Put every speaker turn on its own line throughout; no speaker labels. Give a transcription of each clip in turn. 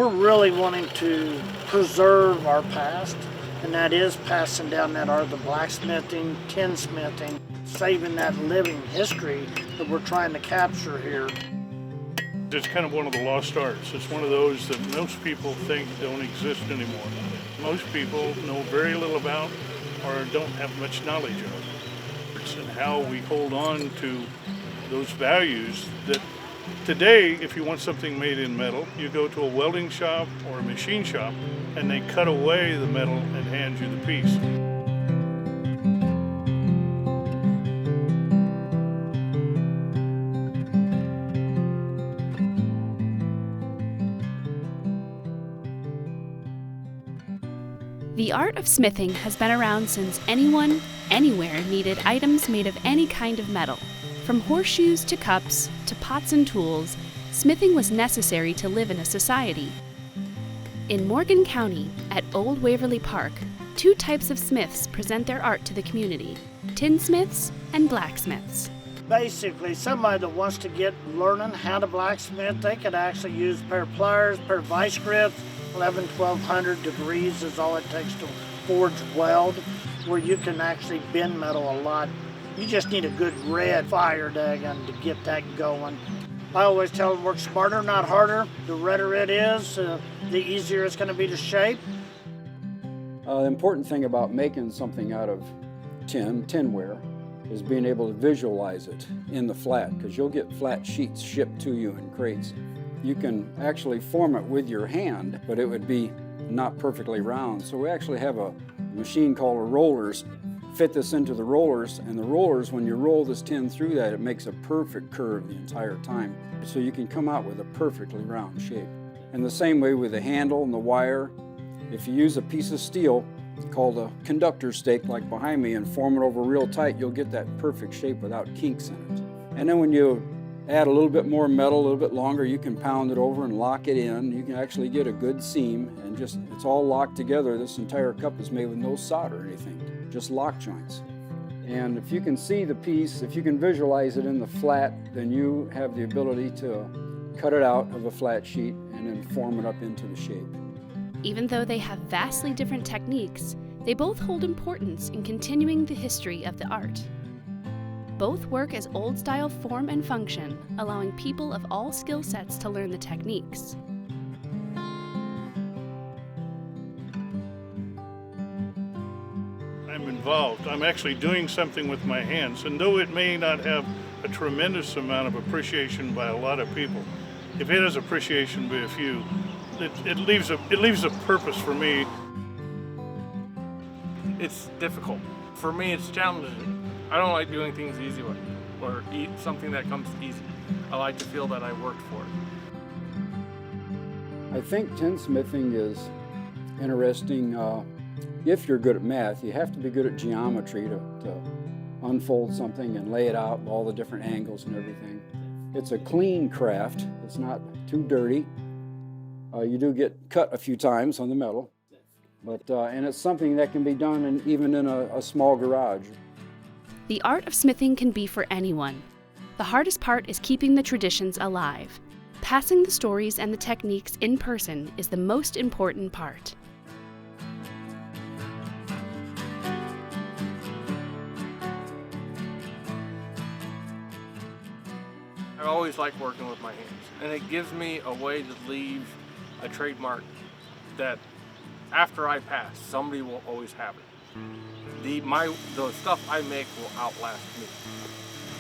We're really wanting to preserve our past, and that is passing down that art of the blacksmithing, tinsmithing, saving that living history that we're trying to capture here.
It's kind of one of the lost arts. It's one of those that most people think don't exist anymore. Most people know very little about or don't have much knowledge of. And how we hold on to those values that today, if you want something made in metal, you go to a welding shop or a machine shop and they cut away the metal and hand you the piece.
The art of smithing has been around since anyone, anywhere needed items made of any kind of metal. From horseshoes to cups to pots and tools, smithing was necessary to live in a society. In Morgan County, at Old Waverly Park, two types of smiths present their art to the community: tinsmiths and blacksmiths.
Basically, somebody that wants to get learning how to blacksmith, they could actually use a pair of pliers, a pair of vice grips. 1200 degrees is all it takes to forge weld, where you can actually bend metal a lot. You just need a good red fire daggone to get that going. I always tell them work smarter, not harder. The redder it is, the easier it's going to be to shape.
The important thing about making something out of tinware, is being able to visualize it in the flat, because you'll get flat sheets shipped to you in crates. You can actually form it with your hand, but it would be not perfectly round. So we actually have a machine called a rollers, fit this into the rollers, and the rollers, when you roll this tin through that, it makes a perfect curve the entire time. So you can come out with a perfectly round shape. And the same way with the handle and the wire, if you use a piece of steel called a conductor stake like behind me and form it over real tight, you'll get that perfect shape without kinks in it. And then when you add a little bit more metal, a little bit longer, you can pound it over and lock it in. You can actually get a good seam, and just it's all locked together. This entire cup is made with no solder or anything, just lock joints. And if you can see the piece, if you can visualize it in the flat, then you have the ability to cut it out of a flat sheet and then form it up into the shape.
Even though they have vastly different techniques, they both hold importance in continuing the history of the art. Both work as old-style form and function, allowing people of all skill sets to learn the techniques.
I'm involved. I'm actually doing something with my hands, and though it may not have a tremendous amount of appreciation by a lot of people, if it has appreciation by a few, it leaves a purpose for me.
It's difficult. For me, it's challenging. I don't like doing things the easy way or eat something that comes easy. I like to feel that I worked for it.
I think tinsmithing is interesting. If you're good at math, you have to be good at geometry to unfold something and lay it out with all the different angles and everything. It's a clean craft. It's not too dirty. You do get cut a few times on the metal, but and it's something that can be done even in a small garage.
The art of smithing can be for anyone. The hardest part is keeping the traditions alive. Passing the stories and the techniques in person is the most important part.
I always like working with my hands, and it gives me a way to leave a trademark that after I pass, somebody will always have it. The stuff I make will outlast me.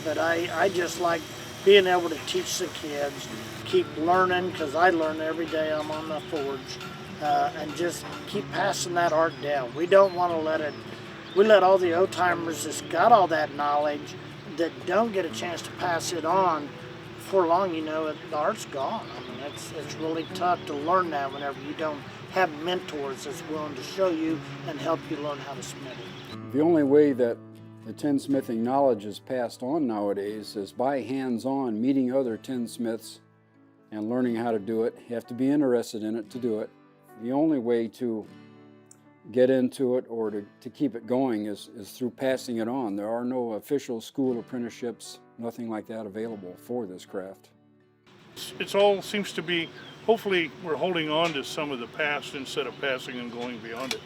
But I just like being able to teach the kids, keep learning, because I learn every day I'm on the forge, and just keep passing that art down. We don't want to let all the old timers that's got all that knowledge that don't get a chance to pass it on. Before long, the art's gone. I mean, it's really tough to learn that whenever you don't have mentors that's willing to show you and help you learn how to smith it.
The only way that the tinsmithing knowledge is passed on nowadays is by hands-on, meeting other tinsmiths and learning how to do it. You have to be interested in it to do it. The only way to get into it or to keep it going is through passing it on. There are no official school apprenticeships, nothing like that available for this craft.
It's all seems to be, hopefully we're holding on to some of the past instead of passing and going beyond it.